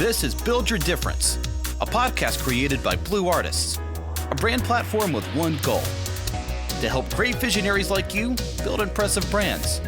This is Build Your Difference, a podcast created by Blue Artists, a brand platform with one goal: to help great visionaries like you build impressive brands.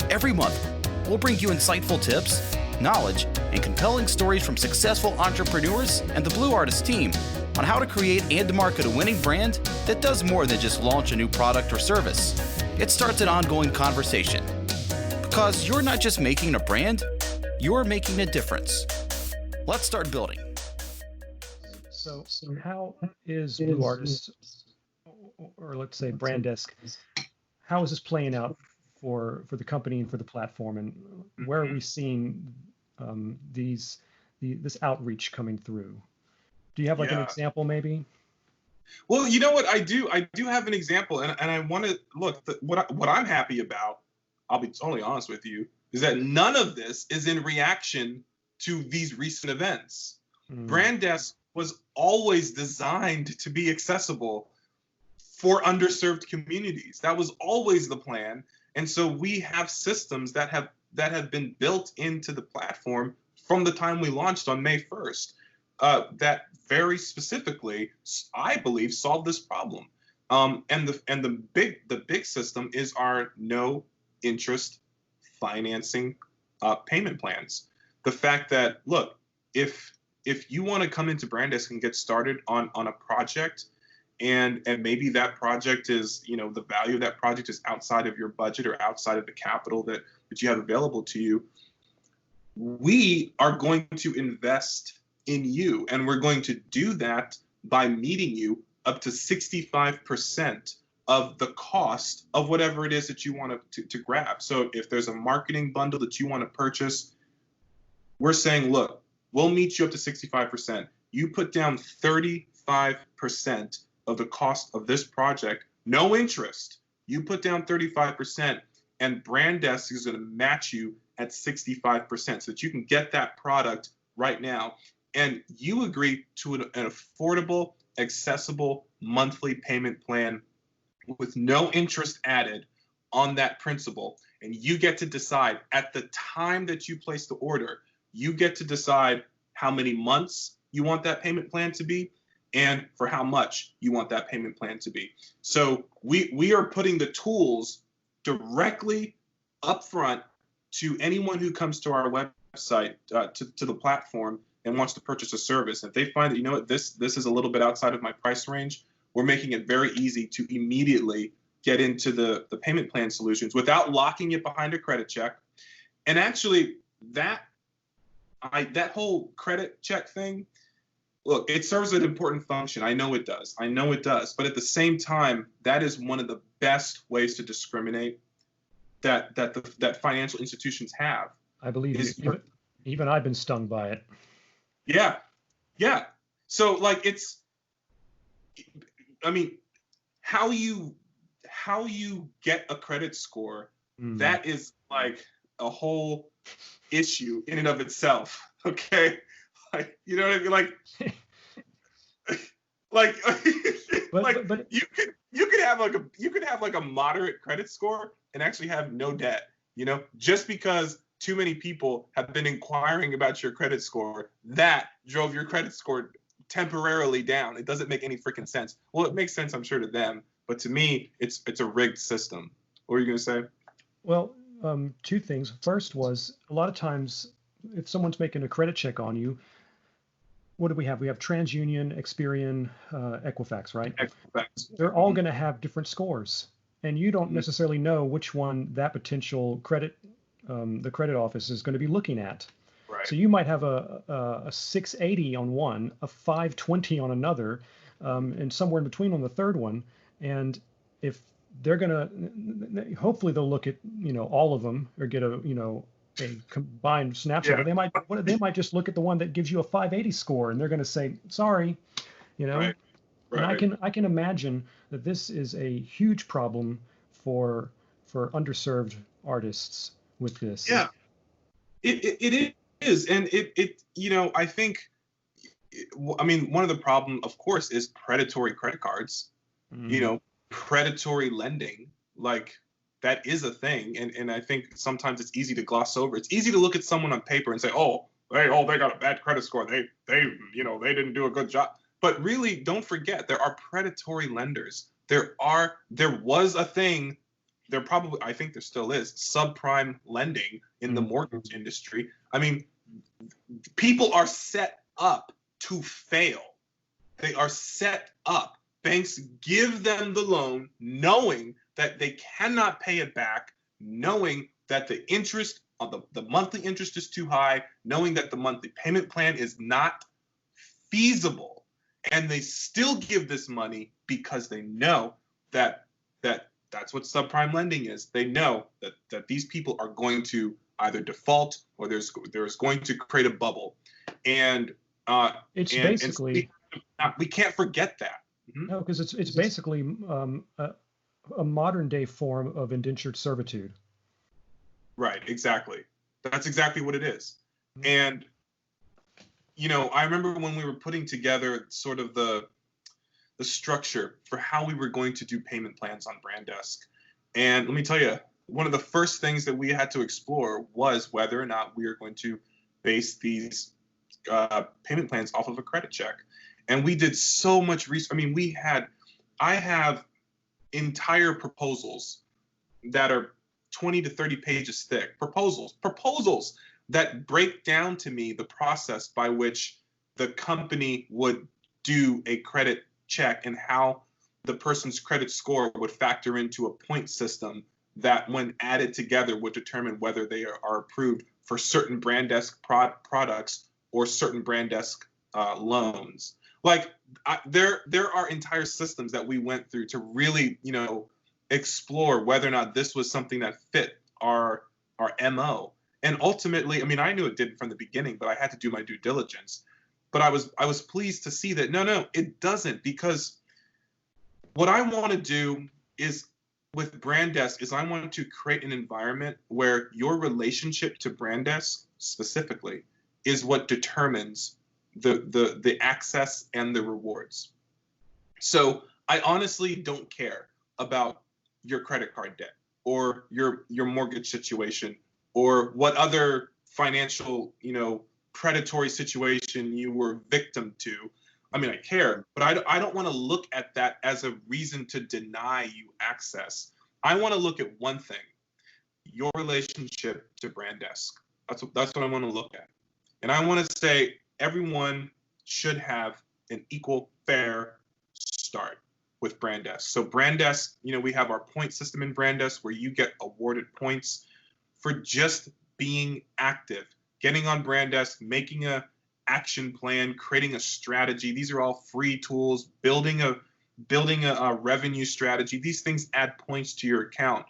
Every month, we'll bring you insightful tips, knowledge, and compelling stories from successful entrepreneurs and the Blue Artists team on how to create and market a winning brand that does more than just launch a new product or service. It starts an ongoing conversation. Because you're not just making a brand, you're making a difference. Let's start building. So how is Blue Artists, or let's say Brandesk, how is this playing out for the company and for the platform, and where are we seeing this outreach coming through? Do you have an example maybe? Well, you know what I do? I do have an example, and I want to look. What I'm happy about, I'll be totally honest with you, is that none of this is in reaction to these recent events. Brandesk was always designed to be accessible for underserved communities. That was always the plan, and so we have systems that have been built into the platform from the time we launched on May 1st. That very specifically, I believe, solved this problem. And the big system is our no interest financing payment plans. The fact that, look, if you want to come into Brandesk and get started on a project, and maybe that project is, the value of that project is outside of your budget or outside of the capital that you have available to you, we are going to invest in you, and we're going to do that by meeting you up to 65% of the cost of whatever it is that you want to grab. So if there's a marketing bundle that you want to purchase, we're saying, look, we'll meet you up to 65%. You put down 35% of the cost of this project, no interest. You put down 35%, and Brandesk is going to match you at 65% so that you can get that product right now. And you agree to an affordable, accessible monthly payment plan with no interest added on that principal. And you get to decide at the time that you place the order, you get to decide how many months you want that payment plan to be and for how much you want that payment plan to be. So we are putting the tools directly up front to anyone who comes to our website, to the platform, and wants to purchase a service. If they find that, this is a little bit outside of my price range, we're making it very easy to immediately get into the payment plan solutions without locking it behind a credit check. And actually, that whole credit check thing, look, it serves an important function. I know it does. But at the same time, that is one of the best ways to discriminate that financial institutions have. I believe even I've been stung by it. Yeah. So how you get a credit score, that is like a whole issue in and of itself. Okay. You know what I mean? But you could have like a moderate credit score and actually have no debt, just because too many people have been inquiring about your credit score, that drove your credit score temporarily down. It doesn't make any freaking sense. Well, it makes sense, I'm sure, to them, but to me, it's a rigged system. What were you going to say? Well, two things. First was, a lot of times, if someone's making a credit check on you, what do we have? We have TransUnion, Experian, Equifax, right? Equifax. They're all going to have different scores, and you don't necessarily know which one that potential the credit office is going to be looking at. Right. So you might have a 680 on one, a 520 on another, and somewhere in between on the third one. And if they're going to, hopefully they'll look at, all of them or get a combined snapshot. Yeah. But they might just look at the one that gives you a 580 score, and they're going to say, sorry, Right. And I can imagine that this is a huge problem for underserved artists with this. Yeah, it is. And I think, one of the problem, of course, is predatory credit cards, predatory lending, like that is a thing. And I think sometimes it's easy to gloss over. It's easy to look at someone on paper and say, oh, they got a bad credit score. They didn't do a good job. But really, don't forget, there are predatory lenders. There was a thing, I think there still is, subprime lending in the mortgage industry. I mean, people are set up to fail. They are set up. Banks give them the loan knowing that they cannot pay it back, knowing that the interest on the monthly interest is too high, knowing that the monthly payment plan is not feasible, and they still give this money because they know that that's what subprime lending is. They know that these people are going to either default or there's going to create a bubble, and we can't forget that. Mm-hmm. No, because it's basically a modern day form of indentured servitude. Right, exactly. That's exactly what it is. And I remember when we were putting together sort of the structure for how we were going to do payment plans on BrandDesk. And let me tell you, one of the first things that we had to explore was whether or not we are going to base these payment plans off of a credit check. And we did so much research. I mean, I have entire proposals that are 20 to 30 pages thick. Proposals that break down to me the process by which the company would do a credit check and how the person's credit score would factor into a point system that, when added together, would determine whether they are approved for certain BrandDesk products or certain BrandDesk loans. Like there are entire systems that we went through to really, explore whether or not this was something that fit our MO. And ultimately, I mean, I knew it did from the beginning, but I had to do my due diligence. But I was pleased to see that no, it doesn't, because what I want to do is with BrandDesk is I want to create an environment where your relationship to BrandDesk specifically is what determines the access and the rewards. So I honestly don't care about your credit card debt or your mortgage situation or what other financial, predatory situation you were victim to. I mean, I care, but I don't want to look at that as a reason to deny you access. I want to look at one thing: your relationship to BrandDesk. That's what I want to look at. And I want to say everyone should have an equal, fair start with BrandDesk. So BrandDesk, we have our point system in BrandDesk where you get awarded points for just being active, getting on BrandDesk, making a action plan, creating a strategy. These are all free tools. Building a revenue strategy. These things add points to your account.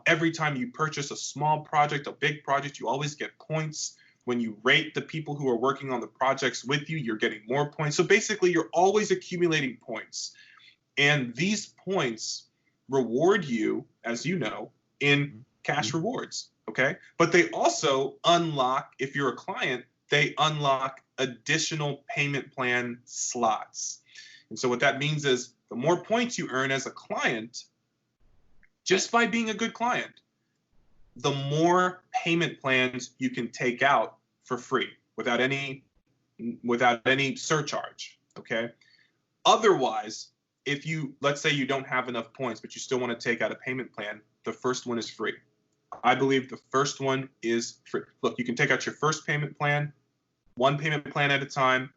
Every time you purchase a small project, a big project, you always get points. When you rate the people who are working on the projects with you, you're getting more points. So basically, you're always accumulating points. And these points reward you, as you know, in cash rewards, okay? But they also unlock, if you're a client, they unlock additional payment plan slots. And so what that means is the more points you earn as a client, just by being a good client, the more payment plans you can take out for free without any surcharge, okay? Otherwise, let's say you don't have enough points, but you still want to take out a payment plan, the first one is free. I believe the first one is free. Look, you can take out your first payment plan, one payment plan at a time,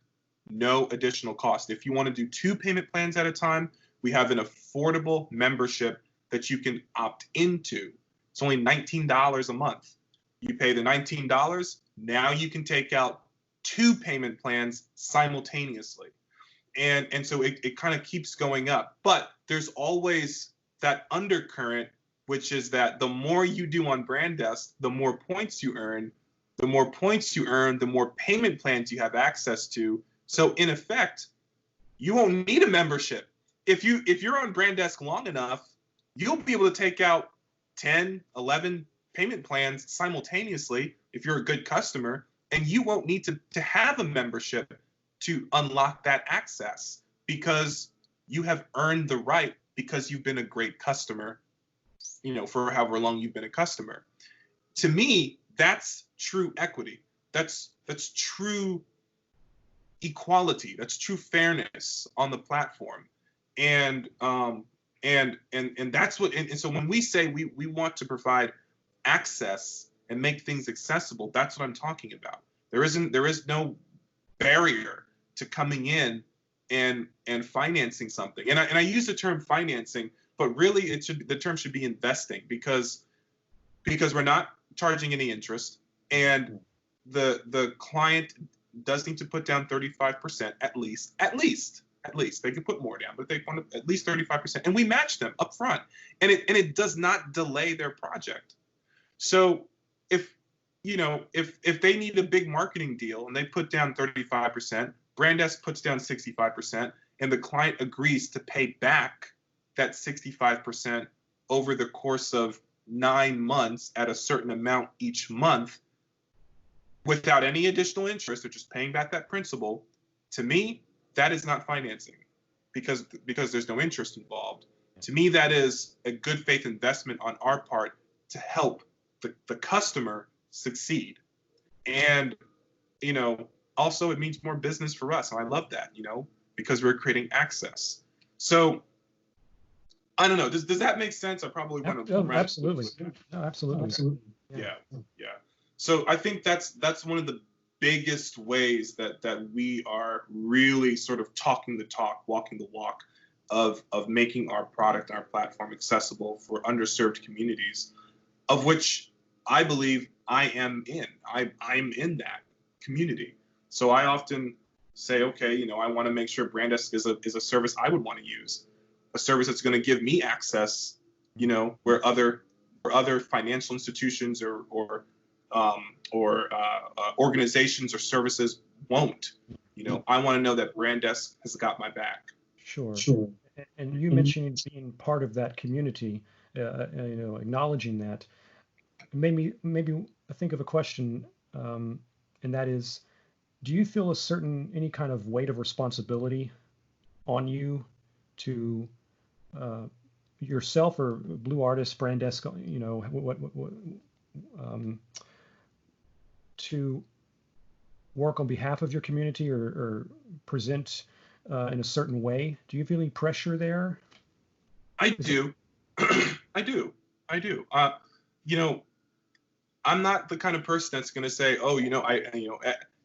no additional cost. If you want to do 2 payment plans at a time, we have an affordable membership that you can opt into. It's only $19 a month. You pay the $19, now you can take out 2 payment plans simultaneously. And so it kind of keeps going up. But there's always that undercurrent, which is that the more you do on BrandDesk, the more points you earn. The more points you earn, the more payment plans you have access to. So in effect, you won't need a membership. If you're on BrandDesk long enough, you'll be able to take out 10, 11 payment plans simultaneously if you're a good customer, and you won't need to have a membership to unlock that access because you have earned the right because you've been a great customer, for however long you've been a customer. To me, that's true equity. that's true equality. That's true fairness on the platform. And that's what, and so when we say we want to provide access and make things accessible, that's what I'm talking about. There is no barrier to coming in and financing something. And I use the term financing, but really the term should be investing, because we're not charging any interest, and the client does need to put down 35% at least. They could put more down, but they want at least 35%, and we match them up front, and it does not delay their project. So if they need a big marketing deal and they put down 35%, Brandesk puts down 65%, and the client agrees to pay back that 65% over the course of 9 months at a certain amount each month without any additional interest, they're just paying back that principal. To me, that is not financing, because there's no interest involved. To me, that is a good faith investment on our part to help the customer succeed. And, also it means more business for us. And I love that, because we're creating access. So I don't know. Does that make sense? I probably want to. Absolutely. No, absolutely. Yeah. So I think that's one of the biggest ways that we are really sort of talking the talk, walking the walk of making our product and our platform accessible for underserved communities, of which I believe I am in. I'm in that community. So I often say, okay, I want to make sure Brandesk is a service I would want to use, a service that's going to give me access, where other financial institutions or organizations or services won't. I want to know that Brandesk has got my back. Sure. And you mentioning being part of that community, acknowledging that, made me maybe think of a question, and that is, do you feel any kind of weight of responsibility on you to yourself or Blue Artist, Brandesk, to work on behalf of your community or present in a certain way? Do you feel any pressure there? I do. I do. I'm not the kind of person that's going to say, oh,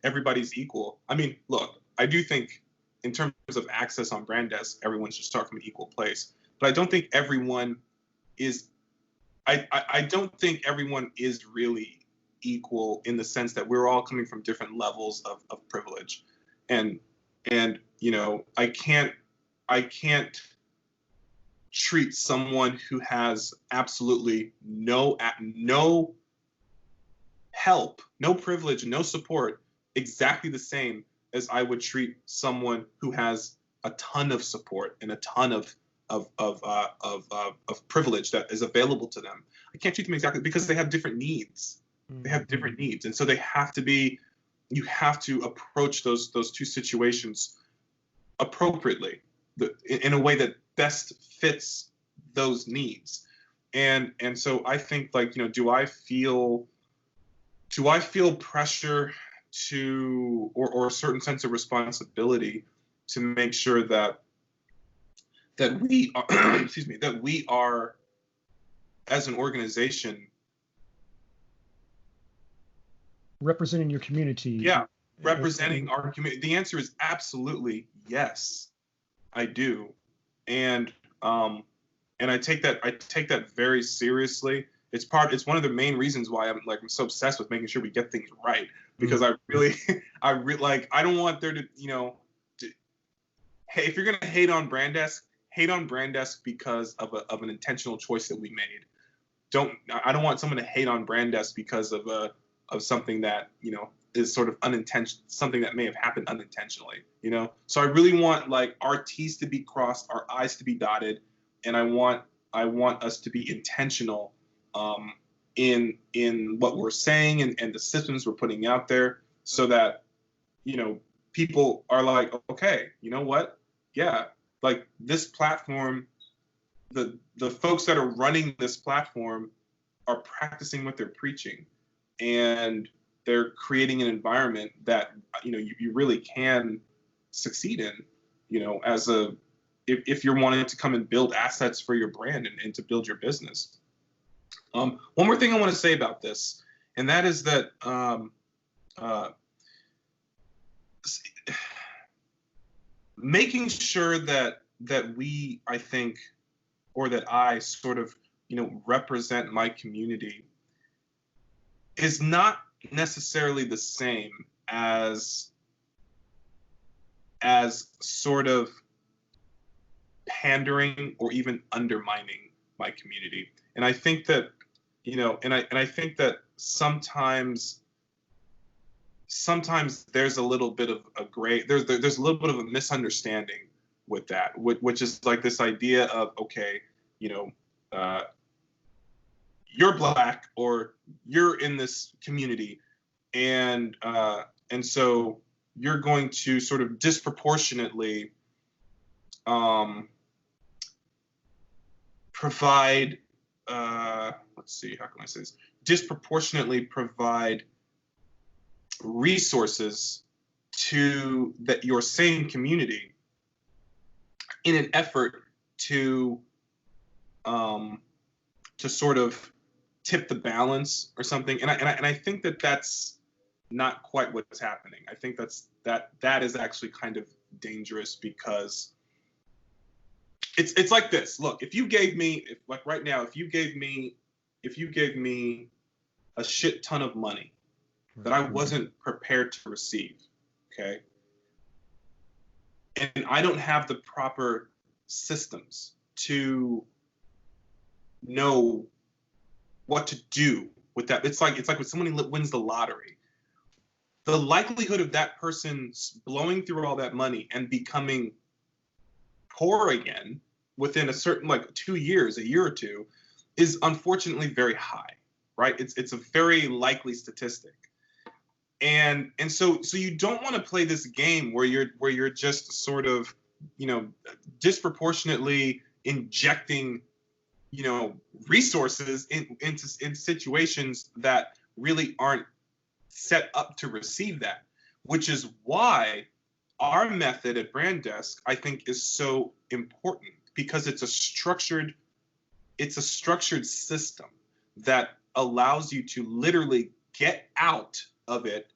everybody's equal. I mean, look, I do think in terms of access on Brandesk, everyone should start from an equal place. But I don't think everyone is. I don't think everyone is really equal in the sense that we're all coming from different levels of privilege, and I can't treat someone who has absolutely no help, no privilege, no support exactly the same as I would treat someone who has a ton of support and a ton of privilege that is available to them. I can't treat them exactly, because they have different needs. They have different needs, and so you have to approach those two situations appropriately, in a way that best fits those needs. And so I think, do I feel pressure to, or a certain sense of responsibility to make sure that we are, that we are, as an organization, representing your community? Yeah, representing our community. The answer is absolutely yes, I do, and I take that very seriously. It's one of the main reasons why I'm so obsessed with making sure we get things right, because I really I don't want there to, hey, if you're gonna hate on Brandesk because of an intentional choice that we made. I don't want someone to hate on Brandesk because of something that is sort of unintentional, something that may have happened unintentionally. So I really want our T's to be crossed, our I's to be dotted, and I want us to be intentional in what we're saying and the systems we're putting out there, so that people are like, okay, you know what? Yeah, this platform, the folks that are running this platform are practicing what they're preaching, and they're creating an environment that you really can succeed in, as if you're wanting to come and build assets for your brand and to build your business. One more thing I want to say about this, and that is that making sure that we, I think, or that I sort of, represent my community is not necessarily the same as sort of pandering or even undermining my community. And I think that, and I think that sometimes there's a little bit of a gray, there's a little bit of a misunderstanding with that, which is like this idea of, okay, you're Black or you're in this community, and so you're going to sort of disproportionately provide, let's see, how can I say this? Disproportionately provide resources to your same community in an effort to sort of tip the balance or something. And I think that that's not quite what's happening. I think that is actually kind of dangerous, because it's like this. Look, if you gave me a shit ton of money that I wasn't prepared to receive, okay, and I don't have the proper systems to know what to do with that. It's like when someone wins the lottery. The likelihood of that person blowing through all that money and becoming poor again within a certain, like, 2 years, a year or two, is unfortunately very high, right? It's a very likely statistic. And so you don't want to play this game where you're just sort of, disproportionately injecting, resources in situations that really aren't set up to receive that, which is why our method at Brand Desk, I think, is so important, because it's a structured system that allows you to literally get out of it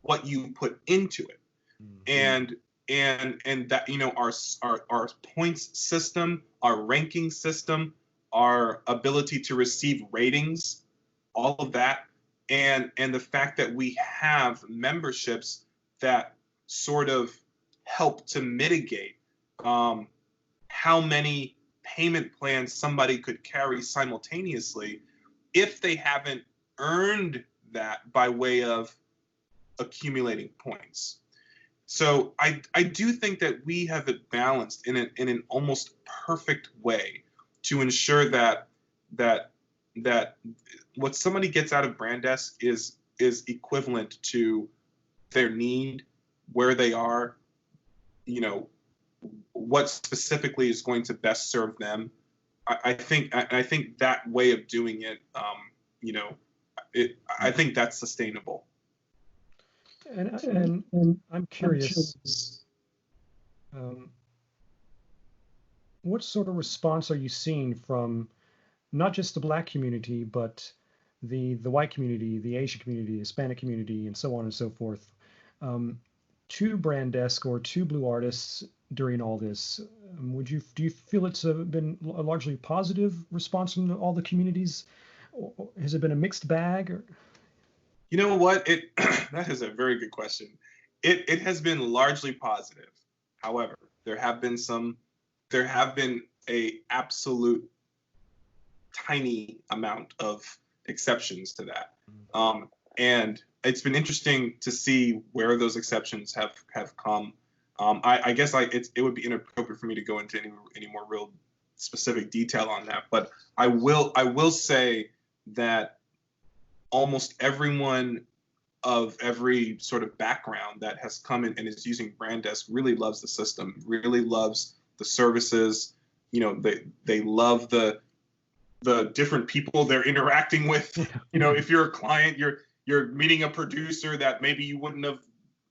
what you put into it. Mm-hmm. And that, our points system, our ranking system, our ability to receive ratings, all of that, and the fact that we have memberships that sort of help to mitigate how many payment plans somebody could carry simultaneously if they haven't earned that by way of accumulating points. So I do think that we have it balanced in an almost perfect way to ensure that what somebody gets out of Brand Desk is equivalent to their need, where they are, what specifically is going to best serve them. I think that way of doing it, I think that's sustainable. And I'm curious, what sort of response are you seeing from not just the Black community, but the white community, the Asian community, Hispanic community, and so on and so forth, to Brand Desk or to Blue Artists during all this? Do you feel it's been a largely positive response from all the communities? Or has it been a mixed bag? Or? You know what? That is a very good question. It has been largely positive. However, there have been a absolute tiny amount of exceptions to that. And it's been interesting to see where those exceptions have come. I guess it would be inappropriate for me to go into any more real specific detail on that, but I will say that almost everyone of every sort of background that has come in and is using Brand Desk really loves the system, really loves the services. They love the different people they're interacting with. If you're a client, you're meeting a producer that maybe you wouldn't have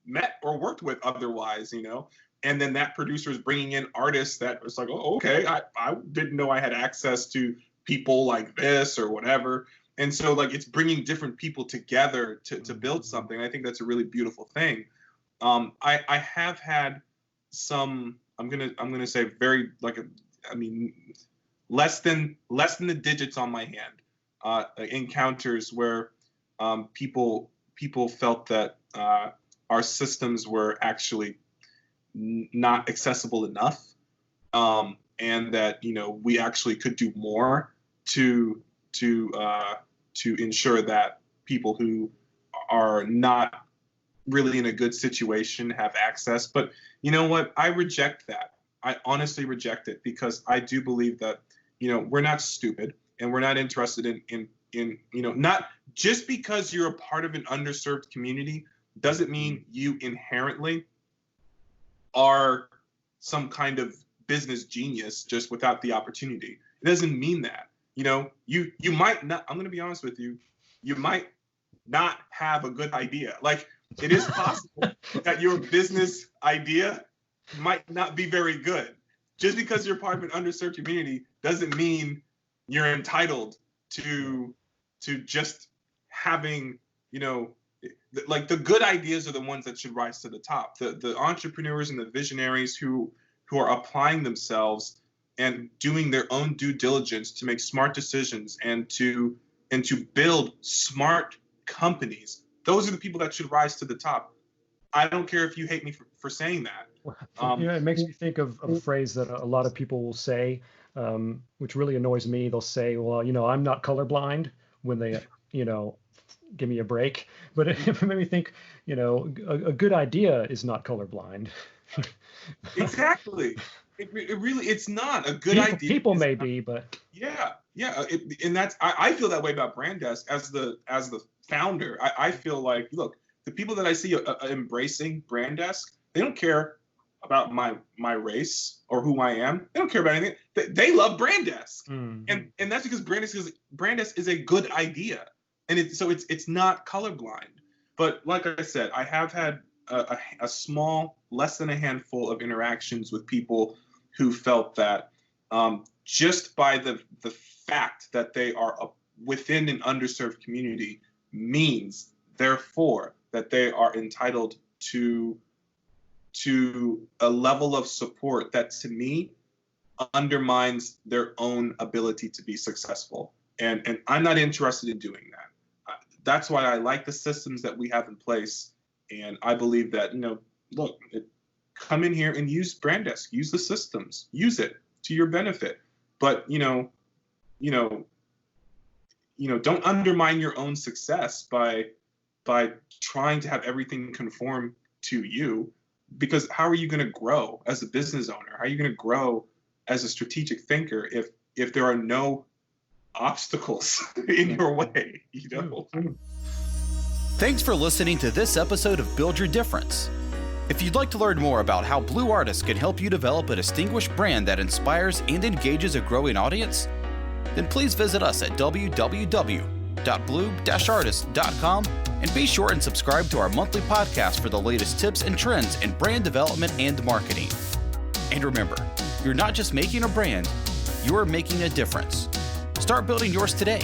met or worked with otherwise, you know. And then that producer is bringing in artists that was like, oh, okay, I didn't know I had access to people like this or whatever. And so like it's bringing different people together to build something. I think that's a really beautiful thing. I have had some, I'm gonna say very like less than the digits on my hand encounters where people felt that our systems were actually not accessible enough, and that, you know, we actually could do more to ensure that people who are not really in a good situation have access. But you know what? I reject that. I honestly reject it, because I do believe that, you know, we're not stupid, and we're not interested in you know, not just because you're a part of an underserved community doesn't mean you inherently are some kind of business genius just without the opportunity. It doesn't mean that. You know, you might not, I'm going to be honest with you, you might not have a good idea. Like, it is possible that your business idea might not be very good. Just because you're part of an underserved community doesn't mean you're entitled to just having, you know, like the good ideas are the ones that should rise to the top. The entrepreneurs and the visionaries who are applying themselves and doing their own due diligence to make smart decisions and to build smart companies. Those are the people that should rise to the top. I don't care if you hate me for saying that. You know, it makes me think of a phrase that a lot of people will say, which really annoys me. They'll say, well, you know, I'm not colorblind, when they, you know, give me a break. But it made me think, you know, a good idea is not colorblind. Exactly. It really, it's not a good idea. People may be, but yeah. And that's, I feel that way about BrandDesk as the founder. I feel like, look, the people that I see embracing BrandDesk, they don't care about my race or who I am. They don't care about anything. They love BrandDesk, and that's because BrandDesk is a good idea, and it's not colorblind. But like I said, I have had a small, less than a handful of interactions with people who felt that just by the fact that they are within an underserved community means, therefore, that they are entitled to a level of support that, to me, undermines their own ability to be successful. And I'm not interested in doing that. That's why I like the systems that we have in place. And I believe that, you know, look, come in here and use BrandDesk, use the systems, use it to your benefit. But, you know, don't undermine your own success by trying to have everything conform to you. Because how are you going to grow as a business owner? How are you going to grow as a strategic thinker if there are no obstacles in your way, you know? Thanks for listening to this episode of Build Your Difference. If you'd like to learn more about how Blue Artists can help you develop a distinguished brand that inspires and engages a growing audience, then please visit us at www.blue-artist.com and be sure and subscribe to our monthly podcast for the latest tips and trends in brand development and marketing. And remember, you're not just making a brand, you're making a difference. Start building yours today.